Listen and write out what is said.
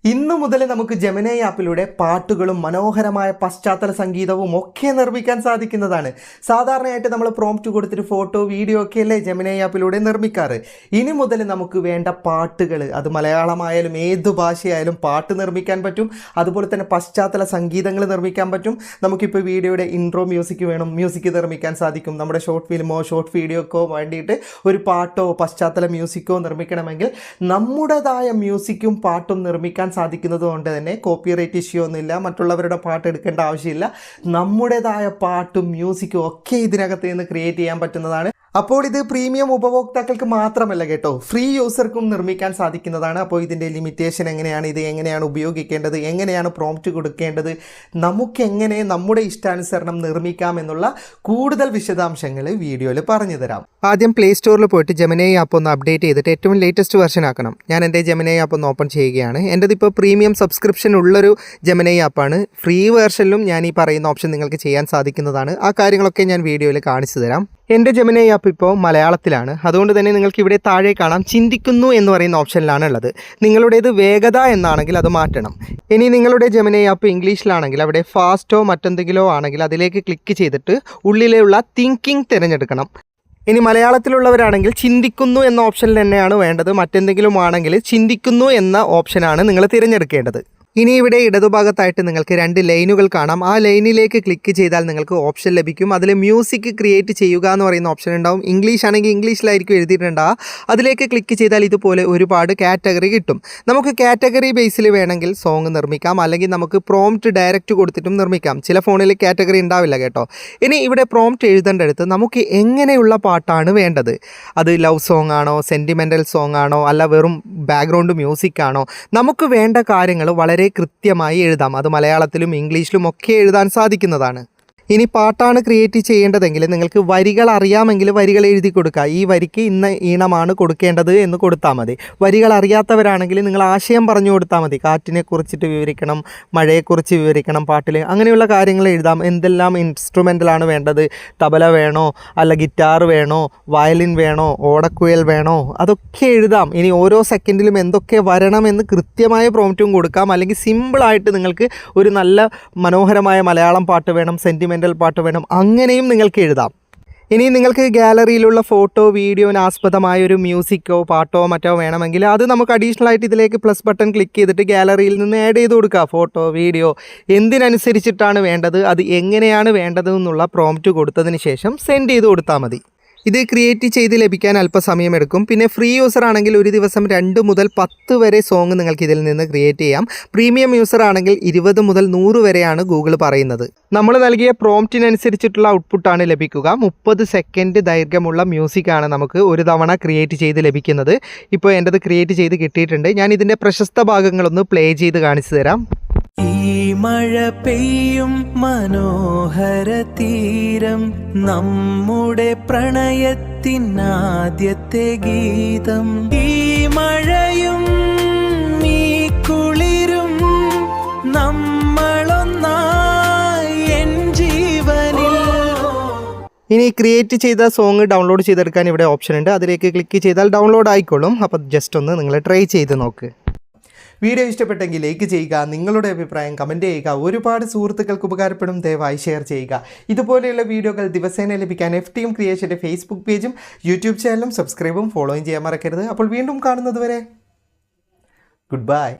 ഇന്നു മുതൽ നമുക്ക് ജെമിനി ആപ്പിലൂടെ പാട്ടുകളും മനോഹരമായ പശ്ചാത്തല സംഗീതവും ഒക്കെ നിർമ്മിക്കാൻ സാധിക്കുന്നതാണ്. സാധാരണയായിട്ട് നമ്മൾ പ്രോംപ്റ്റ് കൊടുത്തിട്ട് ഫോട്ടോ വീഡിയോ ഒക്കെ അല്ലേ ജെമിനി ആപ്പിലൂടെ നിർമ്മിക്കാറ്. ഇനി മുതൽ നമുക്ക് വേണ്ട പാട്ടുകൾ, അത് മലയാളമായാലും ഏത് ഭാഷയായാലും പാട്ട് നിർമ്മിക്കാൻ പറ്റും. അതുപോലെ തന്നെ പശ്ചാത്തല സംഗീതങ്ങൾ നിർമ്മിക്കാൻ പറ്റും. നമുക്കിപ്പോൾ വീഡിയോയുടെ ഇൻട്രോ മ്യൂസിക് വേണം, മ്യൂസിക് നിർമ്മിക്കാൻ സാധിക്കും. നമ്മുടെ ഷോർട്ട് ഫിലിമോ ഷോർട്ട് വീഡിയോക്കോ വേണ്ടിയിട്ട് ഒരു പാട്ടോ പശ്ചാത്തല മ്യൂസിക്കോ നിർമ്മിക്കണമെങ്കിൽ നമ്മുടേതായ മ്യൂസിക്കും പാട്ടും നിർമ്മിക്കാൻ സാധിക്കുന്നത് കൊണ്ട് തന്നെ കോപ്പിറൈറ്റ് ഇഷ്യൂ ഒന്നുമില്ല, മറ്റുള്ളവരുടെ പാട്ട് എടുക്കേണ്ട ആവശ്യമില്ല. നമ്മുടേതായ പാട്ടും മ്യൂസിക്കും ഒക്കെ ഇതിനകത്ത് നിന്ന് ക്രിയേറ്റ് ചെയ്യാൻ പറ്റുന്നതാണ്. അപ്പോൾ ഇത് പ്രീമിയം ഉപഭോക്താക്കൾക്ക് മാത്രമല്ല കേട്ടോ, ഫ്രീ യൂസർക്കും നിർമ്മിക്കാൻ സാധിക്കുന്നതാണ്. അപ്പോൾ ഇതിൻ്റെ ലിമിറ്റേഷൻ എങ്ങനെയാണ്, ഇത് എങ്ങനെയാണ് ഉപയോഗിക്കേണ്ടത്, എങ്ങനെയാണ് പ്രോംപ്റ്റ് കൊടുക്കേണ്ടത്, നമുക്കെങ്ങനെ നമ്മുടെ ഇഷ്ടാനുസരണം നിർമ്മിക്കാം എന്നുള്ള കൂടുതൽ വിശദാംശങ്ങൾ വീഡിയോയിൽ പറഞ്ഞു തരാം. ആദ്യം പ്ലേ സ്റ്റോറിൽ പോയിട്ട് ജെമിനി ആപ്പ് ഒന്ന് അപ്ഡേറ്റ് ചെയ്തിട്ട് ഏറ്റവും ലേറ്റസ്റ്റ് വെർഷൻ ആക്കണം. ഞാൻ എൻ്റെ ജെമിനി ആപ്പ് ഒന്ന് ഓപ്പൺ ചെയ്യുകയാണ്. എൻ്റെത് ഇപ്പോൾ പ്രീമിയം സബ്സ്ക്രിപ്ഷൻ ഉള്ളൊരു ജെമിനി ആപ്പാണ്. ഫ്രീ വേർഷനിലും ഞാൻ ഈ പറയുന്ന ഓപ്ഷൻ നിങ്ങൾക്ക് ചെയ്യാൻ സാധിക്കുന്നതാണ്. ആ കാര്യങ്ങളൊക്കെ ഞാൻ വീഡിയോയിൽ കാണിച്ചു തരാം. എൻ്റെ ജെമിനി ആപ്പ് ഇപ്പോൾ മലയാളത്തിലാണ്. അതുകൊണ്ട് തന്നെ നിങ്ങൾക്ക് ഇവിടെ താഴെ കാണാം ചിന്തിക്കുന്നു എന്ന് പറയുന്ന ഓപ്ഷനിലാണ് ഉള്ളത്. നിങ്ങളുടേത് വേഗത എന്നാണെങ്കിൽ അത് മാറ്റണം. ഇനി നിങ്ങളുടെ ജെമിനി ആപ്പ് ഇംഗ്ലീഷിലാണെങ്കിൽ അവിടെ ഫാസ്റ്റോ മറ്റെന്തെങ്കിലോ ആണെങ്കിൽ അതിലേക്ക് ക്ലിക്ക് ചെയ്തിട്ട് ഉള്ളിലുള്ള തിങ്കിങ് തിരഞ്ഞെടുക്കണം. ഇനി മലയാളത്തിലുള്ളവരാണെങ്കിൽ ചിന്തിക്കുന്നു എന്ന ഓപ്ഷനിൽ തന്നെയാണ് വേണ്ടത്. മറ്റെന്തെങ്കിലും ആണെങ്കിൽ ചിന്തിക്കുന്നു എന്ന ഓപ്ഷനാണ് നിങ്ങൾ തിരഞ്ഞെടുക്കേണ്ടത്. ഇനി ഇവിടെ ഇടതുഭാഗത്തായിട്ട് നിങ്ങൾക്ക് 2 ലൈനുകൾ കാണാം. ആ ലൈനിലേക്ക് ക്ലിക്ക് ചെയ്താൽ നിങ്ങൾക്ക് ഓപ്ഷൻ ലഭിക്കും. അതിൽ മ്യൂസിക് ക്രിയേറ്റ് ചെയ്യുക എന്ന് പറയുന്ന ഓപ്ഷൻ ഉണ്ടാവും. ഇംഗ്ലീഷ് ആണെങ്കിൽ ഇംഗ്ലീഷിലായിരിക്കും എഴുതിയിട്ടുണ്ടാവുക. അതിലേക്ക് ക്ലിക്ക് ചെയ്താൽ ഇതുപോലെ ഒരുപാട് കാറ്റഗറി കിട്ടും. നമുക്ക് കാറ്റഗറി ബേസിൽ വേണമെങ്കിൽ സോങ് നിർമ്മിക്കാം, അല്ലെങ്കിൽ നമുക്ക് പ്രോംപ്റ്റ് ഡയറക്റ്റ് കൊടുത്തിട്ടും നിർമ്മിക്കാം. ചില ഫോണിൽ കാറ്റഗറി ഉണ്ടാവില്ല കേട്ടോ. ഇനി ഇവിടെ പ്രോംപ്റ്റ് എഴുതേണ്ടടുത്ത് നമുക്ക് എങ്ങനെയുള്ള പാട്ടാണ് വേണ്ടത്, അത് ലവ് സോങ് ആണോ, സെൻറ്റിമെൻ്റൽ സോങ് ആണോ, അല്ല വെറും ബാക്ക്ഗ്രൗണ്ട് മ്യൂസിക് ആണോ, നമുക്ക് വേണ്ട കാര്യങ്ങൾ വളരെ കൃത്യമായി എഴുതാം. അത് മലയാളത്തിലും ഇംഗ്ലീഷിലും ഒക്കെ എഴുതാൻ സാധിക്കുന്നതാണ്. ഇനി പാട്ടാണ് ക്രിയേറ്റ് ചെയ്യേണ്ടതെങ്കിൽ നിങ്ങൾക്ക് വരികൾ അറിയാമെങ്കിൽ വരികൾ എഴുതി കൊടുക്കുക. ഈ വരിക്ക് ഇന്ന ഈണമാണ് കൊടുക്കേണ്ടത് എന്ന് കൊടുത്താൽ മതി. വരികൾ അറിയാത്തവരാണെങ്കിൽ നിങ്ങൾ ആശയം പറഞ്ഞു കൊടുത്താൽ മതി. കാറ്റിനെ കുറിച്ചിട്ട് വിവരിക്കണം, മഴയെക്കുറിച്ച് വിവരിക്കണം പാട്ടിൽ, അങ്ങനെയുള്ള കാര്യങ്ങൾ എഴുതാം. എന്തെല്ലാം ഇൻസ്ട്രുമെൻ്റലാണ് വേണ്ടത്, തബല വേണോ, അല്ല ഗിറ്റാർ വേണോ, വയലിൻ വേണോ, ഓടക്കുഴൽ വേണോ, അതൊക്കെ എഴുതാം. ഇനി ഓരോ സെക്കൻഡിലും എന്തൊക്കെ വരണമെന്ന് കൃത്യമായ പ്രോംപ്റ്റും കൊടുക്കാം. അല്ലെങ്കിൽ സിമ്പിളായിട്ട് നിങ്ങൾക്ക് ഒരു നല്ല മനോഹരമായ മലയാളം പാട്ട് വേണം, സെൻറ്റിമെൻ്റൽ പാട്ട് വേണം, അങ്ങനെയും നിങ്ങൾക്ക് എഴുതാം. ഇനി നിങ്ങൾക്ക് ഗാലറിയിലുള്ള ഫോട്ടോ വീഡിയോന് ആസ്പദമായ ഒരു മ്യൂസിക്കോ പാട്ടോ മറ്റോ വേണമെങ്കിൽ അത് നമുക്ക് അഡീഷണൽ ആയിട്ട് ഇതിലേക്ക് പ്ലസ് ബട്ടൺ ക്ലിക്ക് ചെയ്തിട്ട് ഗാലറിയിൽ നിന്ന് ആഡ് ചെയ്ത് കൊടുക്കുക. ഫോട്ടോ വീഡിയോ എന്തിനനുസരിച്ചിട്ടാണ് വേണ്ടത്, അത് എങ്ങനെയാണ് വേണ്ടത് എന്നുള്ള പ്രോംപ്റ്റ് കൊടുത്തതിന് ശേഷം സെൻഡ് ചെയ്ത് കൊടുത്താൽ മതി. ഇത് ക്രിയേറ്റ് ചെയ്ത് ലഭിക്കാൻ അല്പസമയമെടുക്കും. പിന്നെ ഫ്രീ യൂസർ ആണെങ്കിൽ ഒരു ദിവസം 2 മുതൽ 10 വരെ സോങ് നിങ്ങൾക്ക് ഇതിൽ നിന്ന് ക്രിയേറ്റ് ചെയ്യാം. പ്രീമിയം യൂസർ ആണെങ്കിൽ 20 മുതൽ 100 വരെയാണ് ഗൂഗിൾ പറയുന്നത്. നമ്മൾ നൽകിയ പ്രോംപ്റ്റിനനുസരിച്ചിട്ടുള്ള ഔട്ട്പുട്ടാണ് ലഭിക്കുക. 30 സെക്കൻഡ് ദൈർഘ്യമുള്ള മ്യൂസിക്കാണ് നമുക്ക് ഒരു തവണ ക്രിയേറ്റ് ചെയ്ത് ലഭിക്കുന്നത്. ഇപ്പോൾ എൻ്റെത് ക്രിയേറ്റ് ചെയ്ത് കിട്ടിയിട്ടുണ്ട്. ഞാൻ ഇതിൻ്റെ പ്രശസ്ത ഭാഗങ്ങളൊന്ന് പ്ലേ ചെയ്ത് കാണിച്ചു തരാം. ഈ മഴ പെയ്യും മനോഹര തീരം, നമ്മുടെ പ്രണയത്തിനാദ്യത്തെ ഗീതം. ഈ മഴയും ഈ കുളിരും നമ്മളൊന്നായി എൻ ജീവനിൽ. ഇനി ക്രിയേറ്റ് ചെയ്ത സോങ് ഡൗൺലോഡ് ചെയ്തെടുക്കാൻ ഇവിടെ ഓപ്ഷൻ ഉണ്ട്. അതിലേക്ക് ക്ലിക്ക് ചെയ്താൽ ഡൗൺലോഡ് ആയിക്കോളും. അപ്പോൾ ജസ്റ്റ് ഒന്ന് നിങ്ങൾ ട്രൈ ചെയ്ത് നോക്ക്. വീഡിയോ ഇഷ്ടപ്പെട്ടെങ്കിൽ ലൈക്ക് ചെയ്യുക, നിങ്ങളുടെ അഭിപ്രായം കമൻറ്റ് ചെയ്യുക. ഒരുപാട് സുഹൃത്തുക്കൾക്ക് ഉപകാരപ്പെടും, ദയവായി ഷെയർ ചെയ്യുക. ഇതുപോലെയുള്ള വീഡിയോകൾ ദിവസേന ലഭിക്കാൻ FTM ക്രിയേഷൻ്റെ ഫേസ്ബുക്ക് പേജും യൂട്യൂബ് ചാനലും സബ്സ്ക്രൈബും ഫോളോയും ചെയ്യാൻ മറക്കരുത്. അപ്പോൾ വീണ്ടും കാണുന്നത് വരെ ഗുഡ് ബൈ.